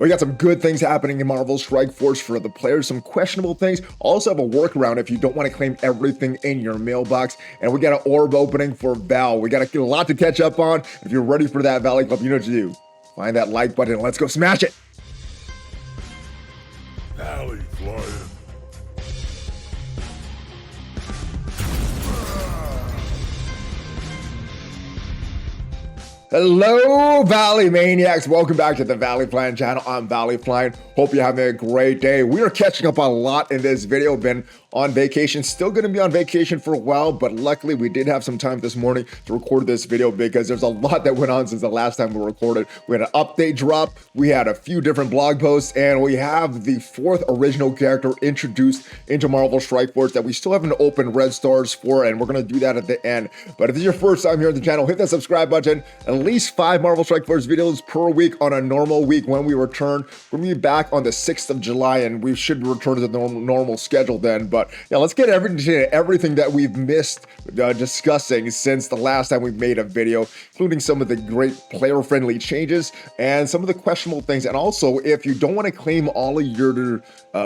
We got some good things happening in Marvel Strike Force for the players, some questionable things. Also have a workaround if you don't want to claim everything in your mailbox. And we got an orb opening for Vahl. We got a lot to catch up on. If you're ready for that, Valley Club, you know what to do. Find that like button and let's go smash it. ValleyFlyin. Hello, Valley Maniacs. Welcome back to the ValleyFlyin channel. I'm ValleyFlyin. Hope you're having a great day. We are catching up a lot in this video. Been on vacation, still going to be on vacation for a while, but luckily we did have some time this morning to record this video because there's a lot that went on since the last time we recorded. We had an update drop, we had a few different blog posts, and we have the fourth original character introduced into Marvel Strike Force that we still haven't opened red stars for, and we're going to do that at the end. But if this is your first time here on the channel, hit that subscribe button. At least 5 Marvel Strike Force videos per week on a normal week when we return. We're going to be back on the 6th of July, and we should return to the normal schedule then. But yeah, let's get everything that we've missed discussing since the last time we made a video, including some of the great player-friendly changes and some of the questionable things. And also, if you don't want to claim all of your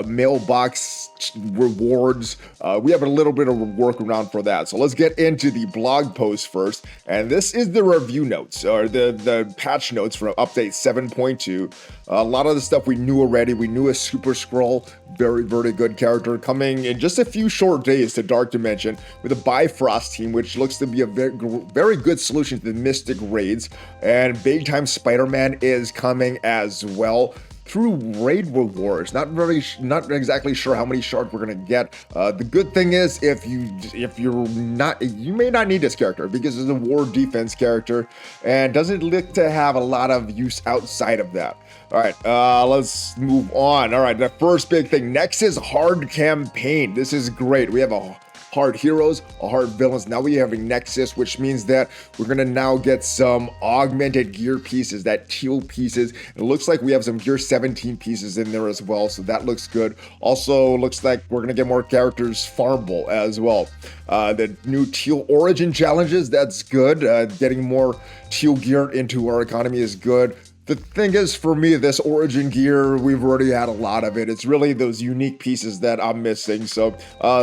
mailbox rewards, we have a little bit of a workaround for that. So let's get into the blog post first. And this is the review notes, or the patch notes from update 7.2. A lot of the stuff we knew already. We knew a super-skrull, very good character, coming in just a few short days to Dark Dimension with a Bifrost team, which looks to be a very good solution to the Mystic raids. And Big Time Spider-Man is coming as well through raid rewards. Not exactly sure how many shards we're gonna get. The good thing is, you may not need this character because it's a war defense character and doesn't look to have a lot of use outside of that. All right, let's move on. All right, the first big thing, Nexus Hard Campaign. This is great. We have a hard heroes, a hard villains. Now we have a Nexus, which means that we're gonna now get some augmented gear pieces, that teal pieces. It looks like we have some gear 17 pieces in there as well, so that looks good. Also looks like we're gonna get more characters farmable as well. The new teal origin challenges, that's good. Getting more teal gear into our economy is good. The thing is, for me, this origin gear, we've already had a lot of it. It's really those unique pieces that I'm missing. So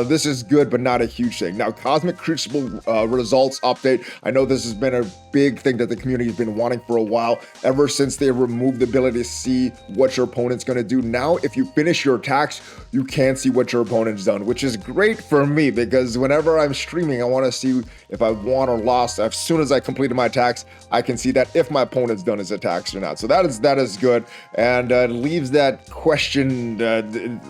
this is good, but not a huge thing. Now, Cosmic Crucible results update. I know this has been a big thing that the community has been wanting for a while, ever since they removed the ability to see what your opponent's going to do. Now, if you finish your attacks, you can see what your opponent's done, which is great for me because whenever I'm streaming, I want to see if I won or lost. As soon as I completed my attacks, I can see that if my opponent's done his attacks or not. So that is good, and leaves that question,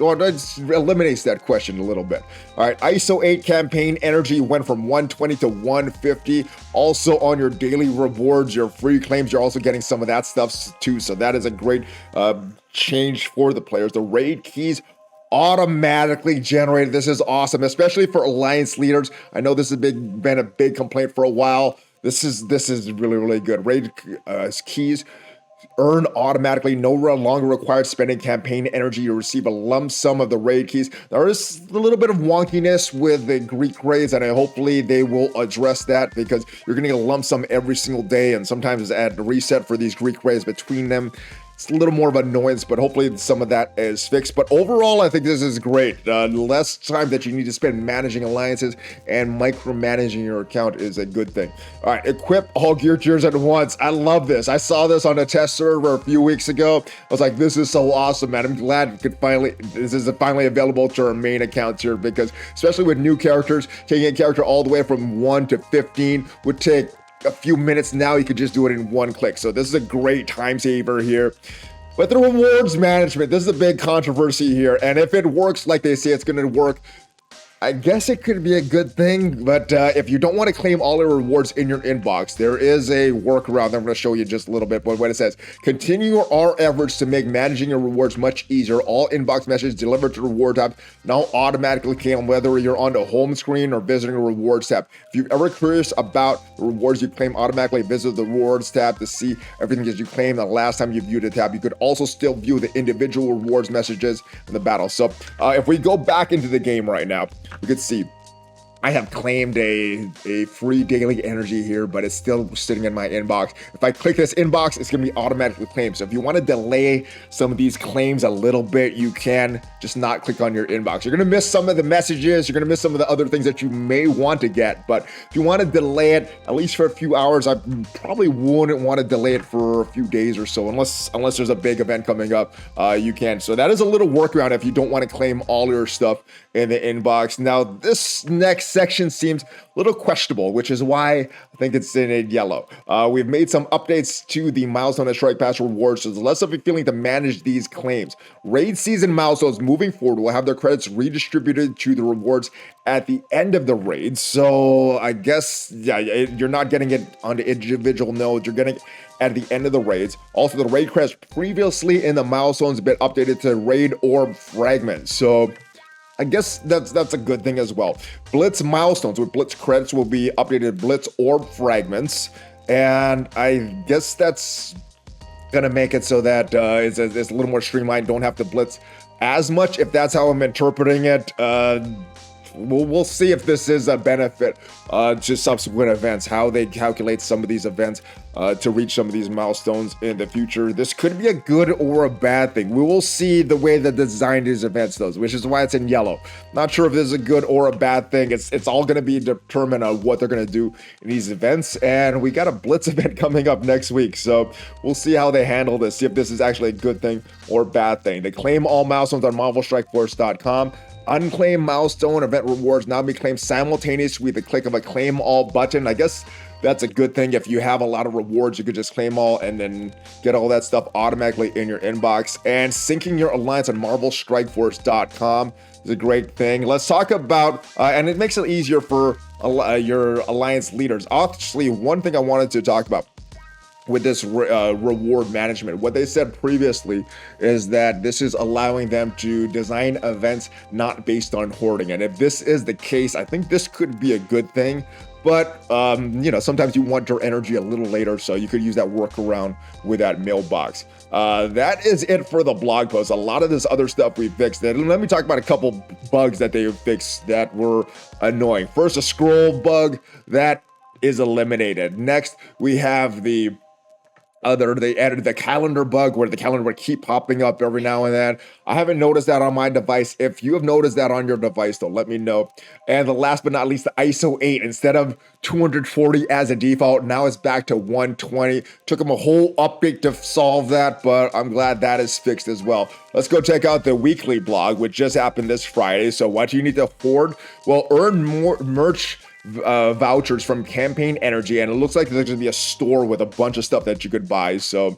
or eliminates that question a little bit. All right, ISO 8 campaign energy went from 120 to 150. Also on your daily rewards, your free claims, you're also getting some of that stuff too. So that is a great change for the players. The raid keys automatically generated. This is awesome, especially for alliance leaders. I know this has been a big complaint for a while. This is really good. Raid keys earn automatically, no longer required spending campaign energy. You receive a lump sum of the raid keys. There is a little bit of wonkiness with the Greek raids, and hopefully they will address that because you're getting a lump sum every single day, and sometimes at the reset for these Greek raids between them. It's a little more of an annoyance, but hopefully some of that is fixed. But overall, I think this is great. Less time that you need to spend managing alliances and micromanaging your account is a good thing. All right, equip all gear tiers at once. I love this. I saw this on a test server a few weeks ago. I was like, this is so awesome, man. I'm glad this is finally available to our main accounts here, because especially with new characters, taking a character all the way from 1 to 15 would take a few minutes. Now you could just do it in one click. So this is a great time saver here. But the rewards management, this is a big controversy here. And if it works like they say it's going to work, I guess it could be a good thing, but if you don't want to claim all the rewards in your inbox, there is a workaround that I'm going to show you just a little bit. But what it says, continue our efforts to make managing your rewards much easier. All inbox messages delivered to the reward tab now automatically claim, whether you're on the home screen or visiting a rewards tab. If you're ever curious about the rewards you claim, automatically visit the rewards tab to see everything that you claimed the last time you viewed the tab. You could also still view the individual rewards messages in the battle. So if we go back into the game right now, you can see I have claimed a free daily energy here, but it's still sitting in my inbox. If I click this inbox, it's going to be automatically claimed. So if you want to delay some of these claims a little bit, you can just not click on your inbox. You're going to miss some of the messages. You're going to miss some of the other things that you may want to get. But if you want to delay it, at least for a few hours, I probably wouldn't want to delay it for a few days or so, unless there's a big event coming up, you can. So that is a little workaround if you don't want to claim all your stuff in the inbox. Now, this next section seems a little questionable, which is why I think it's in yellow. We've made some updates to the milestone and strike pass rewards, so there's less of a feeling to manage these claims. Raid season milestones moving forward will have their credits redistributed to the rewards at the end of the raid. So I guess, yeah, you're not getting it on the individual nodes, you're getting it at the end of the raids. Also, the raid credits previously in the milestones have been updated to raid orb fragments. So I guess that's a good thing as well. Blitz milestones with Blitz credits will be updated Blitz orb fragments, and I guess that's gonna make it so that it's a little more streamlined. Don't have to blitz as much, if that's how I'm interpreting it. We'll see if this is a benefit to subsequent events, how they calculate some of these events to reach some of these milestones in the future. This could be a good or a bad thing. We will see the way they design these events, though, which is why it's in yellow. Not sure if this is a good or a bad thing. It's all going to be determined on what they're going to do in these events, and we got a Blitz event coming up next week, so we'll see how they handle this, see if this is actually a good thing or a bad thing. They claim all milestones on MarvelStrikeForce.com. Unclaimed milestone event rewards now be claimed simultaneously with the click of a claim all button. I guess that's a good thing. If you have a lot of rewards, you could just claim all and then get all that stuff automatically in your inbox. And syncing your alliance on MarvelStrikeForce.com is a great thing. Let's talk about, and it makes it easier for your alliance leaders. Actually, one thing I wanted to talk about with this reward management, what they said previously is that this is allowing them to design events not based on hoarding. And if this is the case, I think this could be a good thing. But, sometimes you want your energy a little later, so you could use that workaround with that mailbox. That is it for the blog post. A lot of this other stuff we fixed. Let me talk about a couple bugs that they fixed that were annoying. First, a scroll bug that is eliminated. Next, we have they added the calendar bug where the calendar would keep popping up every now and then. I haven't noticed that on my device. If you have noticed that on your device, though, let me know. And the last but not least, the ISO 8, instead of 240 as a default, now it's back to 120. Took them a whole update to solve that, but I'm glad that is fixed as well. Let's go check out the weekly blog, which just happened this Friday. So what do you need to hoard? Well, earn more merch vouchers from Campaign Energy, and it looks like there's gonna be a store with a bunch of stuff that you could buy. So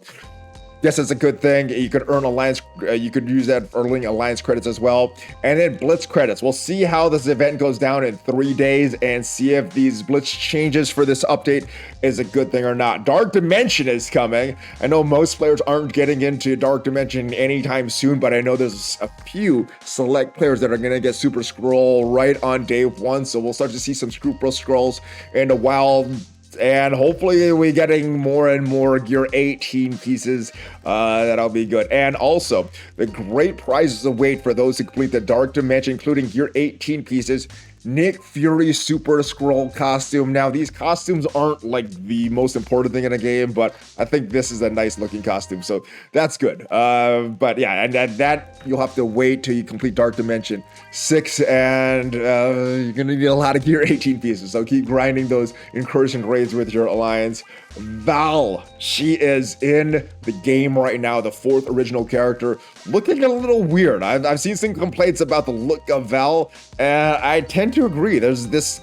yes, it's a good thing. You could earn alliance, you could use that for earning alliance credits as well. And then Blitz credits. We'll see how this event goes down in 3 days and see if these Blitz changes for this update is a good thing or not. Dark Dimension is coming. I know most players aren't getting into Dark Dimension anytime soon, but I know there's a few select players that are going to get Super-Skrull right on day 1. So we'll start to see some Super-Skrulls in the wild. And hopefully we're getting more and more Gear 18 pieces. That'll be good. And also, the great prizes await for those who complete the Dark Dimension, including Gear 18 pieces, Nick Fury Super-Skrull costume. Now, these costumes aren't like the most important thing in the game, but I think this is a nice looking costume, so that's good. But yeah, and that you'll have to wait till you complete Dark Dimension 6, and you're gonna need a lot of Gear 18 pieces, so keep grinding those incursion raids with your alliance. Vahl, she is in the game right now, the 4th original character, looking a little weird. I've seen some complaints about the look of Vahl, and I tend to agree. There's this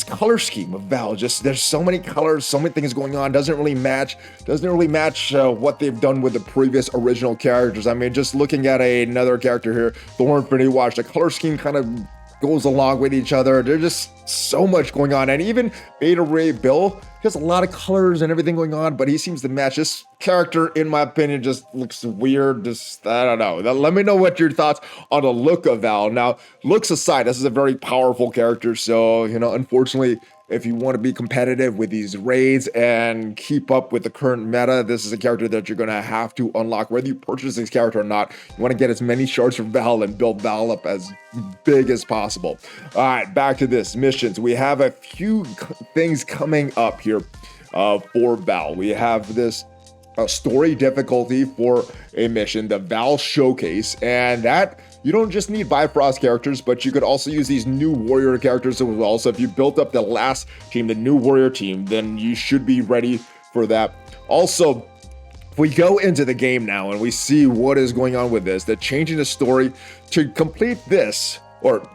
color scheme of Vahl. Just there's so many colors, so many things going on. Doesn't really match what they've done with the previous original characters. I mean, just looking at another character here, Thor Infinity Watch, the color scheme kind of goes along with each other. There's just so much going on. And even Beta Ray Bill, he has a lot of colors and everything going on, but he seems to match. This character, in my opinion, just looks weird. Just, I don't know. Let me know what your thoughts on the look of Vahl. Now, looks aside, this is a very powerful character. So, unfortunately, if you want to be competitive with these raids and keep up with the current meta, this is a character that you're going to have to unlock. Whether you purchase this character or not, you want to get as many shards from Vahl and build Vahl up as big as possible. All right, back to this. Missions. We have a few things coming up here for Vahl. We have this story difficulty for a mission, the Vahl Showcase, and that you don't just need Bifrost characters, but you could also use these new warrior characters as well. So if you built up the last team, the new warrior team, then you should be ready for that. Also, if we go into the game now and we see what is going on with this, the changing the story to complete this, or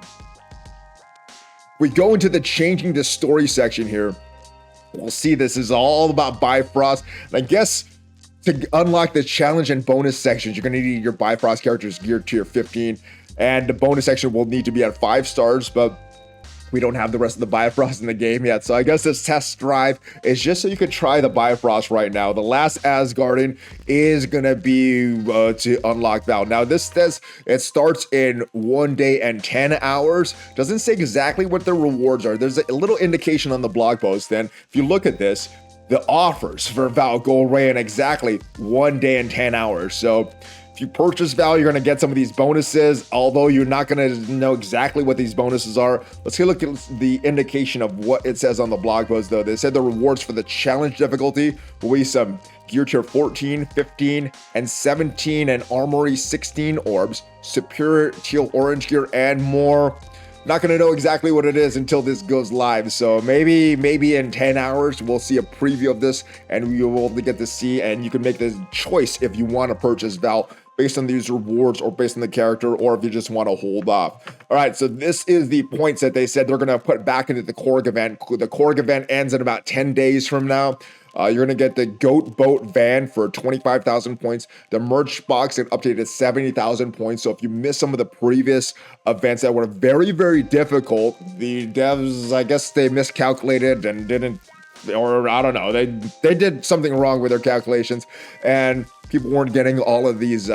we go into the changing the story section here, we'll see this is all about Bifrost. And I guess to unlock the challenge and bonus sections, you're going to need your Bifrost characters geared tier 15, and the bonus section will need to be at 5 stars, but we don't have the rest of the Bifrost in the game yet. So I guess this test drive is just so you could try the Bifrost right now. The last Asgardian is going to be to unlock Vahl. Now this says it starts in 1 day and 10 hours. Doesn't say exactly what the rewards are. There's a little indication on the blog post. Then if you look at this, the offers for Vahl go away in exactly 1 day and 10 hours. So if you purchase Vahl, you're going to get some of these bonuses, although you're not going to know exactly what these bonuses are. Let's take a look at the indication of what it says on the blog post, though. They said the rewards for the challenge difficulty will be some gear tier 14, 15, and 17, and armory 16 orbs, superior teal orange gear, and more. Not going to know exactly what it is until this goes live. So maybe in 10 hours, we'll see a preview of this and we will get to see, and you can make this choice if you want to purchase Vahl based on these rewards or based on the character, or if you just want to hold off. All right, so this is the points that they said they're going to put back into the Korg event. The Korg event ends in about 10 days from now. You're going to get the Goat Boat van for 25,000 points. The merch box is updated to 70,000 points. So if you missed some of the previous events that were very, very difficult, the devs, I guess they miscalculated and didn't, or I don't know, they did something wrong with their calculations, and people weren't getting all of these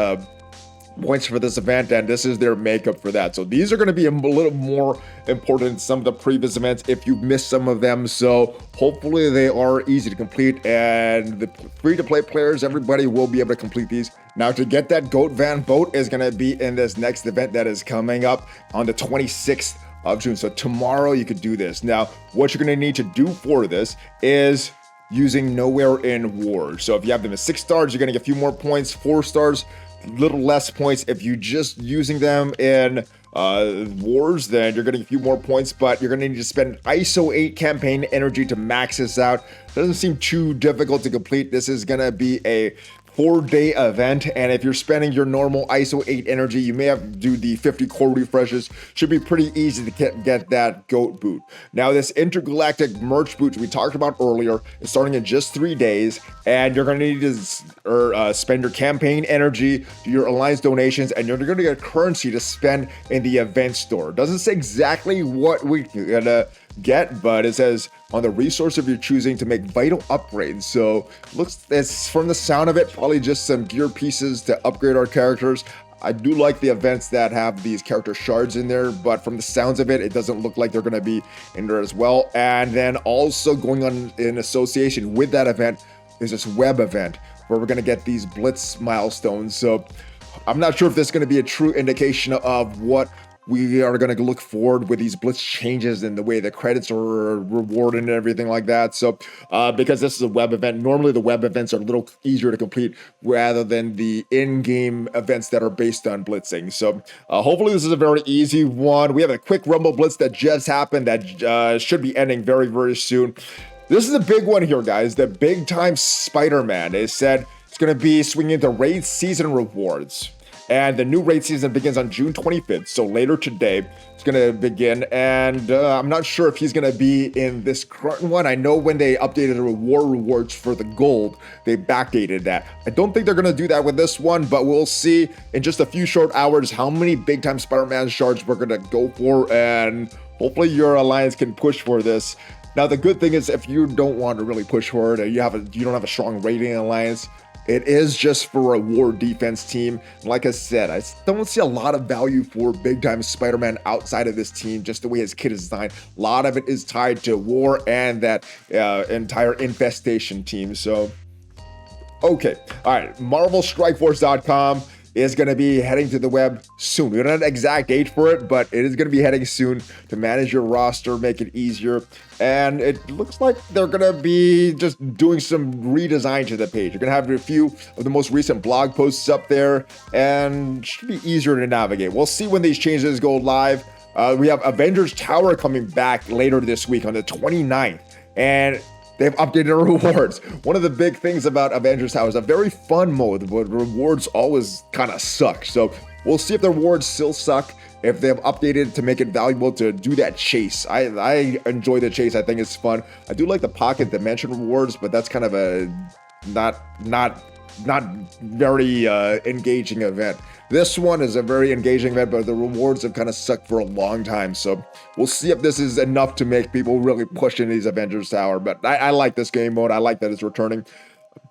points for this event, and this is their makeup for that. So these are going to be a little more important than some of the previous events if you missed some of them. So hopefully they are easy to complete, and the free-to-play players, everybody will be able to complete these. Now, to get that Goat Van boat is going to be in this next event that is coming up on the 26th of June. So tomorrow you could do this. Now, what you're going to need to do for this is using Nowhere in War. So if you have them at 6 stars, you're going to get a few more points. 4 stars, little less points. If you just using them in wars, then you're getting a few more points, but you're going to need to spend ISO 8 campaign energy to max this out. Doesn't seem too difficult to complete. This is going to be a 4-day event, and if you're spending your normal ISO 8 energy, you may have to do the 50 core refreshes. Should be pretty easy to get that goat boot. Now, this intergalactic merch boot we talked about earlier is starting in just 3 days, and you're going to need to spend your campaign energy, do your alliance donations, and you're going to get currency to spend in the event store. Doesn't say exactly what we're gonna get, but it says on the resource of your choosing to make vital upgrades. So looks, it's from the sound of it, probably just some gear pieces to upgrade our characters. I do like the events that have these character shards in there, but from the sounds of it, it doesn't look like they're going to be in there as well. And then also going on in association with that event is this web event where we're going to get these blitz milestones. So I'm not sure if this is going to be a true indication of what we are going to look forward with these blitz changes and the way the credits are rewarded and everything like that. So because this is a web event, normally the web events are a little easier to complete rather than the in-game events that are based on blitzing. So hopefully this is a very easy one. We have a quick Rumble Blitz that just happened that should be ending very, very soon. This is a big one here, guys. The big time Spider-Man is said it's going to be swinging into raid season rewards. And the new raid season begins on June 25th, so later today it's going to begin, and I'm not sure if he's going to be in this current one. I know when they updated the rewards for the gold, they backdated that. I don't think they're going to do that with this one, but we'll see in just a few short hours how many big-time Spider-Man shards we're going to go for, and hopefully your alliance can push for this. Now, the good thing is if you don't want to really push for it, or you don't have a strong raiding alliance, It is just for a war defense team. Like I said, I don't see a lot of value for big time Spider-Man outside of this team, just the way his kit is designed. A lot of it is tied to war and that entire infestation team. So, okay. All right. MarvelStrikeForce.com is going to be heading to the web soon. We don't have an exact date for it, but it is going to be heading soon to manage your roster, make it easier. And it looks like they're going to be just doing some redesign to the page. You're going to have a few of the most recent blog posts up there, and it should be easier to navigate. We'll see when these changes go live. We have Avengers Tower coming back later this week on the 29th. And they've updated our rewards. One of the big things about Avengers Tower is a very fun mode, but rewards always kind of suck. So we'll see if the rewards still suck, if they've updated to make it valuable to do that chase. I enjoy the chase. I think it's fun. I do like the pocket dimension rewards, but that's kind of a not very engaging event. This one is a very engaging event, but the rewards have kind of sucked for a long time. So we'll see if this is enough to make people really push into these Avengers Tower. But I like this game mode. I like that it's returning.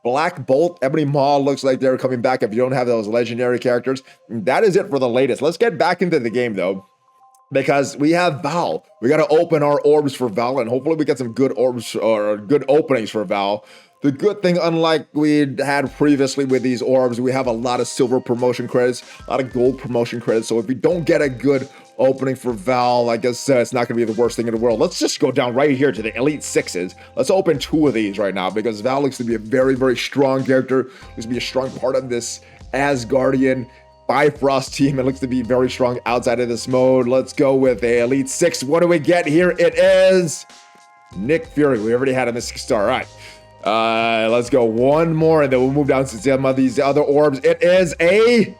Black Bolt, Ebony Maw looks like they're coming back if you don't have those legendary characters. That is it for the latest. Let's get back into the game, though, because we have Vahl. We got to open our orbs for Vahl, and hopefully we get some good orbs or good openings for Vahl. The good thing, unlike we had previously with these orbs, we have a lot of silver promotion credits, a lot of gold promotion credits. So if we don't get a good opening for Vahl, I guess it's not going to be the worst thing in the world. Let's just go down right here to the Elite Sixes. Let's open 2 of these right now, because Vahl looks to be a very, very strong character. Looks to be a strong part of this Asgardian Bifrost team. It looks to be very strong outside of this mode. Let's go with the Elite 6. What do we get here? It is Nick Fury. We already had a Mystic Star. All right. Let's go one more, and then we'll move down to some of these other orbs. It is a...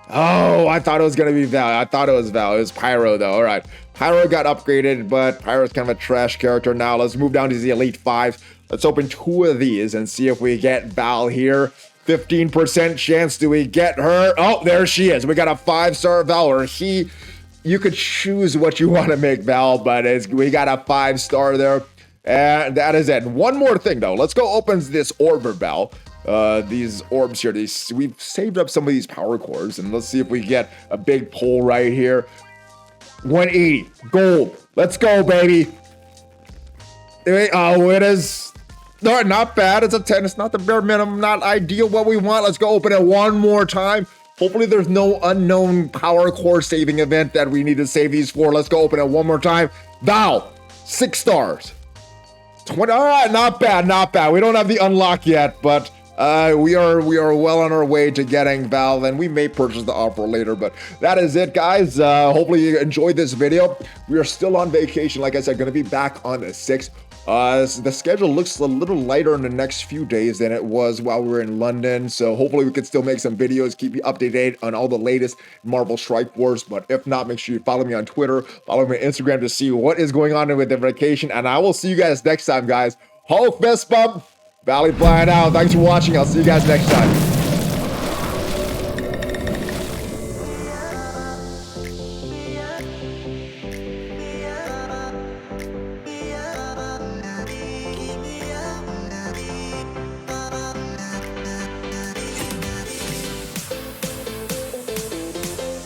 Oh, I thought it was going to be Vahl. I thought it was Vahl. It was Pyro, though. All right. Pyro got upgraded, but Pyro's kind of a trash character now. Let's move down to the Elite 5. Let's open 2 of these and see if we get Vahl here. 15% chance. Do we get her? Oh, there she is. We got a 5-star Vahl, or he... You could choose what you want to make Vahl, but we got a 5-star there. And that is it. One more thing, though. Let's go open this orb Vahl. These orbs here. We've saved up some of these power cores, and let's see if we get a big pull right here. 180 gold. Let's go, baby. Oh, it is not bad. It's a 10. It's not the bare minimum. Not ideal. What we want. Let's go open it one more time. Hopefully, there's no unknown power core saving event that we need to save these for. Let's go open it one more time. Vahl, 6 stars. 20, all right, not bad, not bad. We don't have the unlock yet, but we are well on our way to getting Vahl, and we may purchase the offer later. But that is it, guys. Hopefully you enjoyed this video. We are still on vacation, like I said, going to be back on the 6th. The schedule looks a little lighter in the next few days than it was while we were in London. So hopefully we can still make some videos, keep you up to date on all the latest Marvel Strike Force. But if not, make sure you follow me on Twitter, follow me on Instagram to see what is going on with the vacation. And I will see you guys next time, guys. Hulk fist bump, ValleyFlyin out. Thanks for watching. I'll see you guys next time.